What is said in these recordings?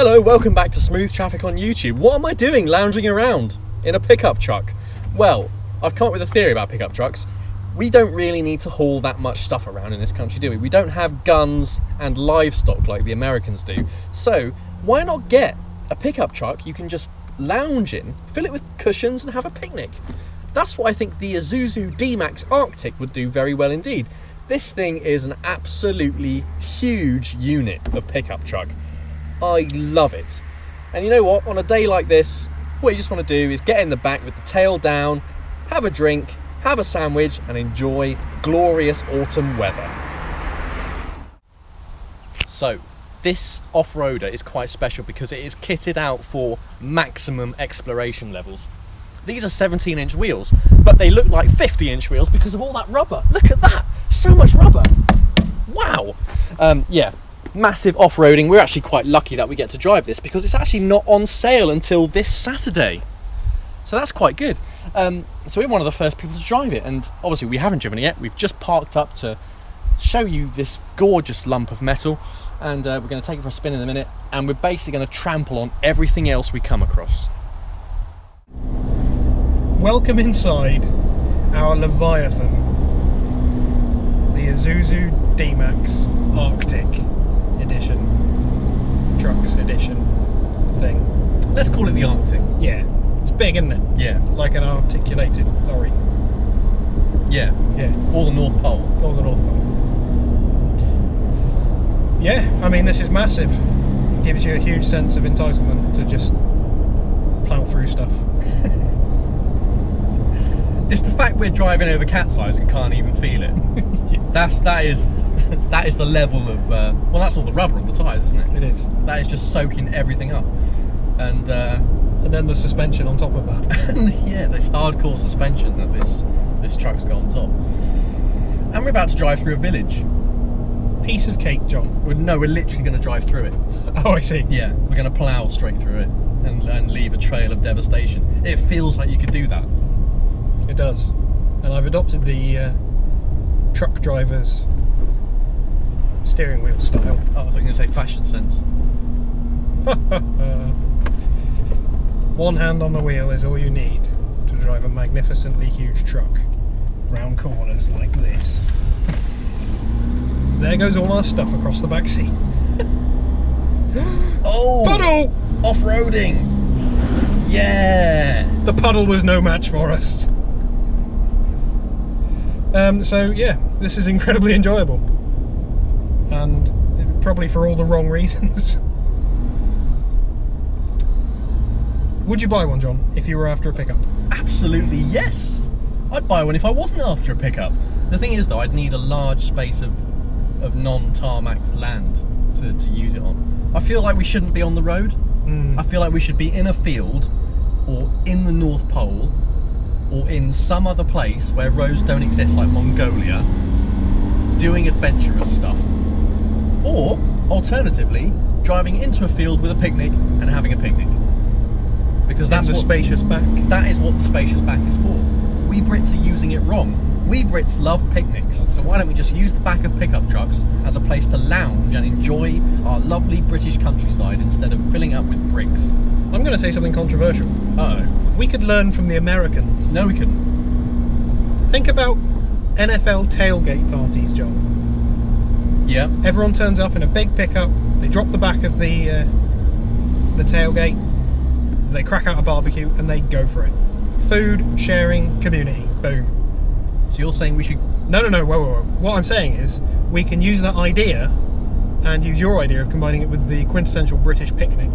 Hello, welcome back to Smooth Traffic on YouTube. What am I doing lounging around in a pickup truck? Well, I've come up with a theory about pickup trucks. We don't really need to haul that much stuff around in this country, do we? We don't have guns and livestock like the Americans do. So why not get a pickup truck you can just lounge in, fill it with cushions and have a picnic? That's what I think the Isuzu D-Max Arctic would do very well indeed. This thing is an absolutely huge unit of pickup truck. I love it. And you know what? On a day like this, what you just want to do is get in the back with the tail down, have a drink, have a sandwich, and enjoy glorious autumn weather. So, this off-roader is quite special because it is kitted out for maximum exploration levels. These are 17-inch wheels, but they look like 50-inch wheels because of all that rubber. Look at that! So much rubber! Wow! Yeah. Massive off-roading. We're actually quite lucky that we get to drive this because it's actually not on sale until this Saturday, so that's quite good. So we're one of the first people to drive it, and obviously we haven't driven it yet. We've just parked up to show you this gorgeous lump of metal, and we're going to take it for a spin in a minute, and we're basically going to trample on everything else we come across. Welcome inside our Leviathan, the Isuzu D-Max Arctic edition, trucks edition thing. Let's call it the Arctic. Yeah, it's big, isn't it? Yeah. Like an articulated lorry. Yeah. Yeah. Or the North Pole. Or the North Pole. Yeah, I mean, this is massive. It gives you a huge sense of entitlement to just plough through stuff. It's the fact we're driving over cat's eyes and can't even feel it. That is the level of well, that's all the rubber on the tyres, isn't it? It is. That is just soaking everything up, and then the suspension on top of that. And yeah, this hardcore suspension that this truck's got on top. And we're about to drive through a village. Piece of cake, John. No, we're literally going to drive through it. Oh, I see. Yeah, we're going to plough straight through it and leave a trail of devastation. It feels like you could do that. It does. And I've adopted the truck driver's steering wheel style. Oh, I thought you were going to say fashion sense. One hand on the wheel is all you need to drive a magnificently huge truck round corners like this. There goes all our stuff across the back seat. Oh! Puddle! Off-roading! Yeah! The puddle was no match for us. So yeah, this is incredibly enjoyable. And probably for all the wrong reasons. Would you buy one, John, if you were after a pickup? Absolutely yes! I'd buy one if I wasn't after a pickup. The thing is though, I'd need a large space of non-tarmac land to use it on. I feel like we shouldn't be on the road. I feel like we should be in a field or in the North Pole or in some other place where roads don't exist, like Mongolia, doing adventurous stuff. Or, alternatively, driving into a field with a picnic and having a picnic. Because that's the spacious back. That is what the spacious back is for. We Brits are using it wrong. We Brits love picnics, so why don't we just use the back of pickup trucks as a place to lounge and enjoy our lovely British countryside instead of filling up with bricks? I'm going to say something controversial. Uh-oh. We could learn from the Americans. No, we couldn't. Think about NFL tailgate parties, John. Yeah. Everyone turns up in a big pickup, they drop the back of the tailgate, they crack out a barbecue and they go for it. Food, sharing, community, boom. So you're saying we should... No, whoa. What I'm saying is, we can use that idea and use your idea of combining it with the quintessential British picnic.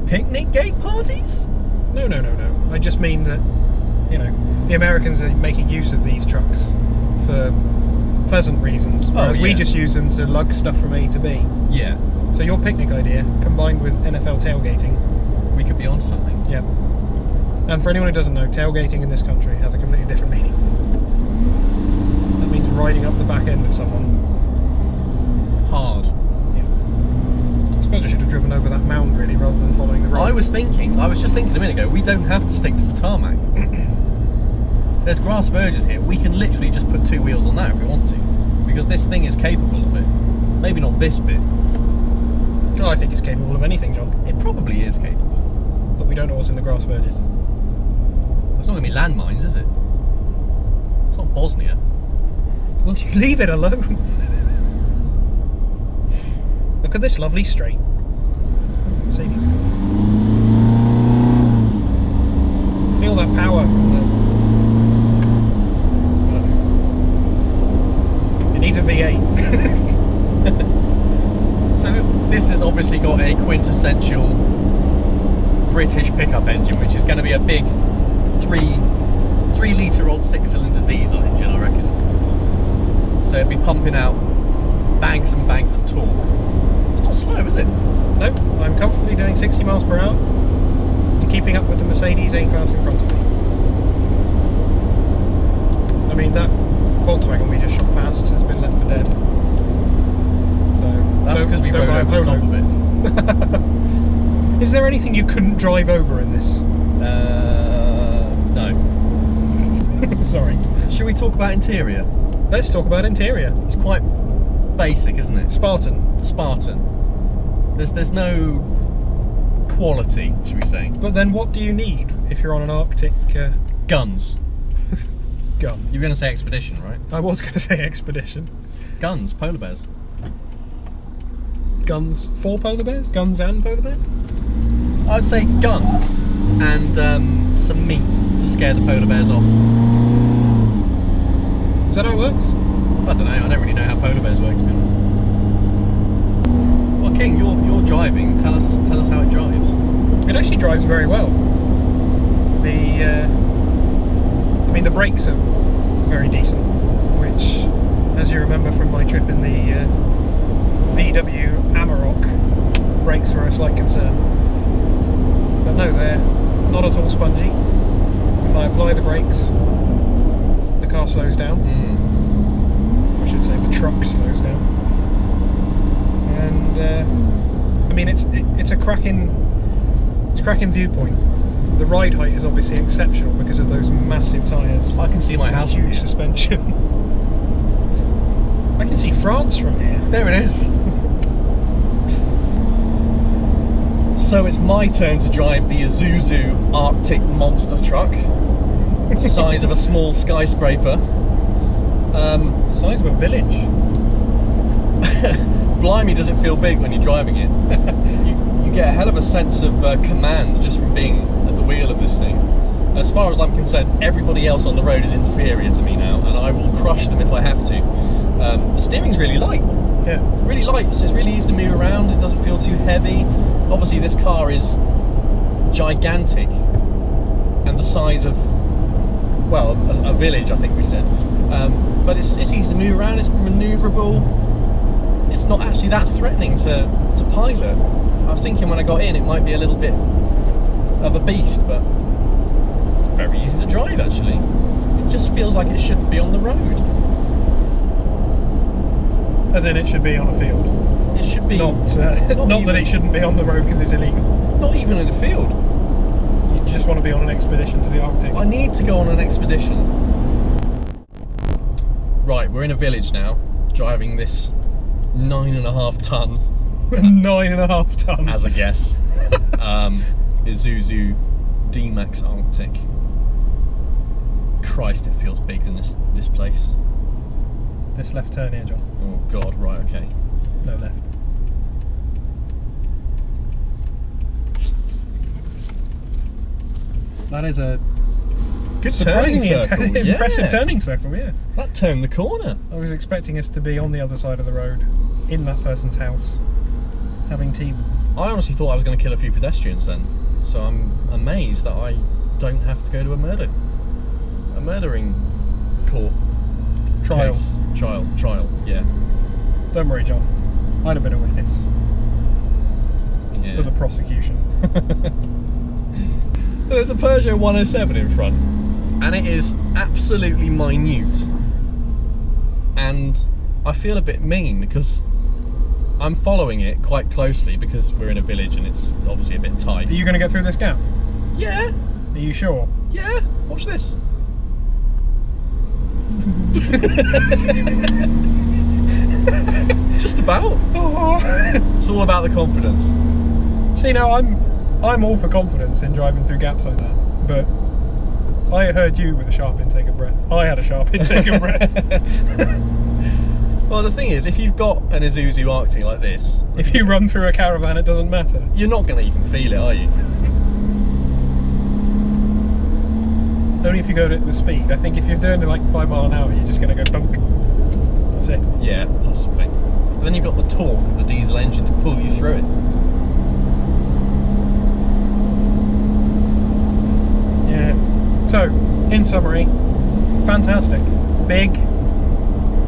Picnic gate parties? No. I just mean that, you know, the Americans are making use of these trucks for pleasant reasons, whereas we just use them to lug stuff from A to B. Yeah. So your picnic idea, combined with NFL tailgating... We could be onto something. Yeah. And for anyone who doesn't know, tailgating in this country has a completely different meaning. That means riding up the back end of someone. Hard. Yeah. I suppose I should have driven over that mound, really, rather than following the road. I was just thinking a minute ago, we don't have to stick to the tarmac. There's grass verges here. We can literally just put two wheels on that if we want to. Because this thing is capable of it. Maybe not this bit. Oh, I think it's capable of anything, John. It probably is capable. But we don't know what's in the grass verges. It's not going to be landmines, is it? It's not Bosnia. Will you leave it alone? Look at this lovely straight. Oh, Mercedes. Feel that power from the... I don't know. It needs a V8. So this has obviously got a quintessential British pickup engine, which is going to be a big 3-litre odd 6-cylinder diesel engine, I reckon. So it'd be pumping out bags and bags of torque. It's not slow, is it? Nope, I'm comfortably doing 60 miles per hour and keeping up with the Mercedes A-Class in front of me. I mean, that Volkswagen we just shot past has been left for dead. So That's because we rode over the top of it. Is there anything you couldn't drive over in this? No. Sorry. Should we talk about interior? Let's talk about interior. It's quite basic, isn't it? Spartan. Spartan. There's no quality, should we say? But then what do you need if you're on an Arctic Guns. gun? You were going to say expedition, right? I was going to say expedition. Guns, polar bears. Guns for polar bears? Guns and polar bears? I'd say guns and some meat to scare the polar bears off. Is that how it works? I don't know. I don't really know how polar bears work, to be honest. Well, King, you're driving. Tell us how it drives. It actually drives very well. The brakes are very decent, which, as you remember from my trip in the VW Amarok, brakes were a slight concern. But no, they're not at all spongy. If I apply the brakes, the car slows down. I should say the truck slows down. And I mean, it's a cracking viewpoint. The ride height is obviously exceptional because of those massive tyres. I can see my house. Huge suspension. I can see France from here. There it is. So it's my turn to drive the Isuzu Arctic monster truck, the size of a small skyscraper. The size of a village. Blimey, does it feel big when you're driving it? You get a hell of a sense of command just from being at the wheel of this thing. As far as I'm concerned, everybody else on the road is inferior to me now, and I will crush them if I have to. The steering's really light. Yeah. Really light, so it's really easy to move around. It doesn't feel too heavy. Obviously, this car is gigantic and the size of, well, a village, I think we said. But it's easy to move around. It's manoeuvrable. It's not actually that threatening to pilot. I was thinking when I got in it might be a little bit of a beast, but it's very easy to drive actually. It just feels like it shouldn't be on the road. As in, it should be on a field. It should be not that it shouldn't be on the road because it's illegal. Not even in a field. You just want to be on an expedition to the Arctic. I need to go on an expedition. Right, we're in a village now, driving this 9.5 ton 9.5 ton as a guess. Isuzu D-Max Arctic. Christ, it feels big in this place. This left turn here, John. Oh God, right, okay. No left. That is a good surprisingly turning circle. impressive turning circle, yeah. That turned the corner. I was expecting us to be on the other side of the road, in that person's house, having tea. I honestly thought I was going to kill a few pedestrians then, so I'm amazed that I don't have to go to a murdering court. Trial. Trial, yeah. Don't worry, John. I'd have been a witness Yeah. for the prosecution. There's a Peugeot 107 in front, and it is absolutely minute. And I feel a bit mean because I'm following it quite closely because we're in a village and it's obviously a bit tight. Are you going to get through this gap? Yeah. Are you sure? Yeah. Watch this. Just about. Oh. It's all about the confidence. See, now I'm all for confidence in driving through gaps like that, but I heard you with a sharp intake of breath. I had a sharp intake of breath. Well, the thing is, if you've got an Isuzu Arctic like this, If you run through a caravan, it doesn't matter. you're not going to even feel it, are you? Only if you go at the speed. I think if you're doing it like 5 mile an hour, you're just going to go bunk. That's it. Yeah, possibly. But then you've got the torque of the diesel engine to pull you through it. Yeah. So, in summary, fantastic. Big,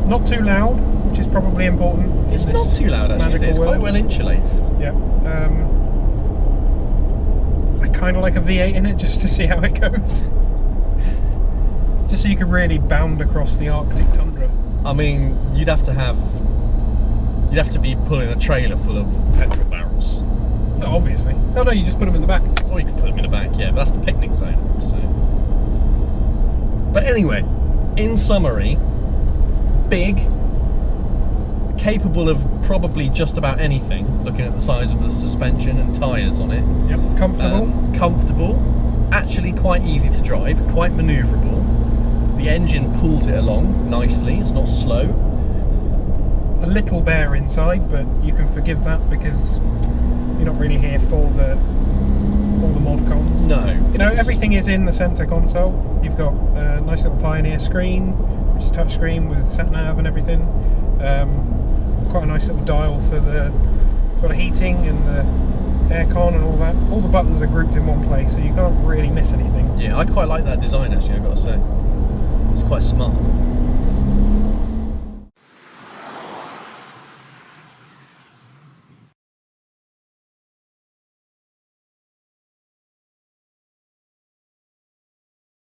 not too loud, which is probably important. in It's this not too loud, actually. magical It's quite world. well insulated. Yeah. I kind of like a V8 in it just to see how it goes. Just so you could really bound across the Arctic tundra. I mean, you'd have to be pulling a trailer full of petrol barrels. Oh, obviously. No, you just put them in the back. Or you could put them in the back, yeah, but that's the picnic zone. So. But anyway, in summary, big, capable of probably just about anything, looking at the size of the suspension and tyres on it. Yep. Comfortable. Comfortable, actually quite easy to drive, quite manoeuvrable. The engine pulls it along nicely, it's not slow. A little bare inside, but you can forgive that because you're not really here for all the mod cons. No. You know, everything is in the centre console. You've got a nice little Pioneer screen, which is touch screen with sat nav and everything. Quite a nice little dial for the sort of heating and the aircon and all that. All the buttons are grouped in one place, so you can't really miss anything. Yeah, I quite like that design actually, I've got to say. It's quite smart.